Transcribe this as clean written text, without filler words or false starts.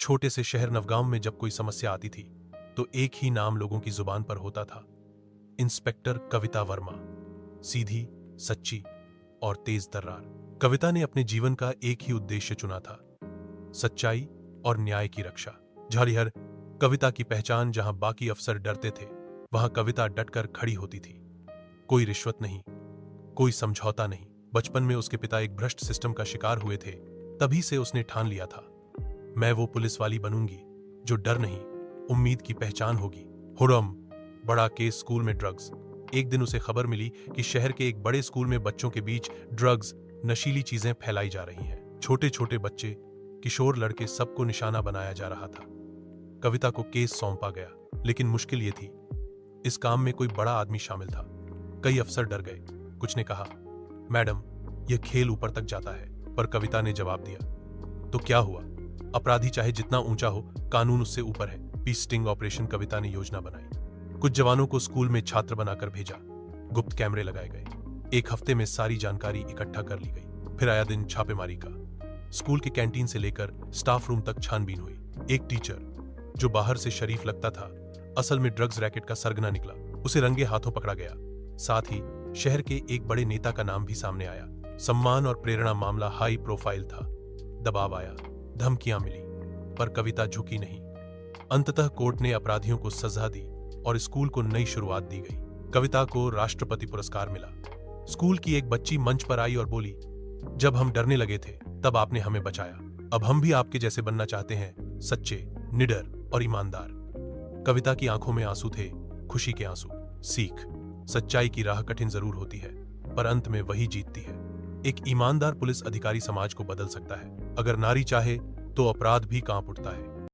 छोटे से शहर नवगांव में जब कोई समस्या आती थी तो एक ही नाम लोगों की जुबान पर होता था, इंस्पेक्टर कविता वर्मा। सीधी, सच्ची और तेज तर्रार। कविता ने अपने जीवन का एक ही उद्देश्य चुना था, सच्चाई और न्याय की रक्षा। झारिहर कविता की पहचान। जहां बाकी अफसर डरते थे, वहां कविता डटकर खड़ी होती थी। कोई रिश्वत नहीं, कोई समझौता नहीं। बचपन में उसके पिता एक भ्रष्ट सिस्टम का शिकार हुए थे। तभी से उसने ठान लिया था, मैं वो पुलिस वाली बनूंगी जो डर नहीं, उम्मीद की पहचान होगी। हुरम, बड़ा केस, स्कूल में ड्रग्स। एक दिन उसे खबर मिली कि शहर के एक बड़े स्कूल में बच्चों के बीच ड्रग्स, नशीली चीजें फैलाई जा रही हैं। छोटे छोटे बच्चे, किशोर लड़के, सबको निशाना बनाया जा रहा था। कविता को केस सौंपा गया, लेकिन मुश्किल ये थी, इस काम में कोई बड़ा आदमी शामिल था। कई अफसर डर गए। कुछ ने कहा, मैडम, यह खेल ऊपर तक जाता है। पर कविता ने जवाब दिया, तो क्या हुआ, अपराधी चाहे जितना ऊंचा हो, कानून उससे ऊपर है। Piece sting operation. कविता ने योजना बनाई। कुछ जवानों को स्कूल में छात्र बनाकर भेजा। गुप्त कैमरे लगाए गए। एक हफ्ते में सारी जानकारी इकट्ठा कर ली गई। फिर आया दिन छापेमारी का। स्कूल के कैंटीन से लेकर स्टाफ रूम तक छानबीन हुई। एक टीचर जो बाहर से शरीफ लगता था, असल में ड्रग्स रैकेट का सरगना निकला। उसे रंगे हाथों पकड़ा गया। साथ ही शहर के एक बड़े नेता का नाम भी सामने आया। सम्मान और प्रेरणा मामला हाई प्रोफाइल था। दबाव आया, धमकियां मिली, पर कविता झुकी नहीं। अंततः कोर्ट ने अपराधियों को सजा दी और स्कूल को नई शुरुआत दी गई। कविता को राष्ट्रपति पुरस्कार मिला। स्कूल की एक बच्ची मंच पर आई और बोली, जब हम डरने लगे थे तब आपने हमें बचाया। अब हम भी आपके जैसे बनना चाहते हैं, सच्चे, निडर और ईमानदार। कविता की आंखों में आंसू थे, खुशी के आंसू। सीख, सच्चाई की राह कठिन जरूर होती है, पर अंत में वही जीतती है। एक ईमानदार पुलिस अधिकारी समाज को बदल सकता है। अगर नारी चाहे तो अपराध भी कांप उठता है।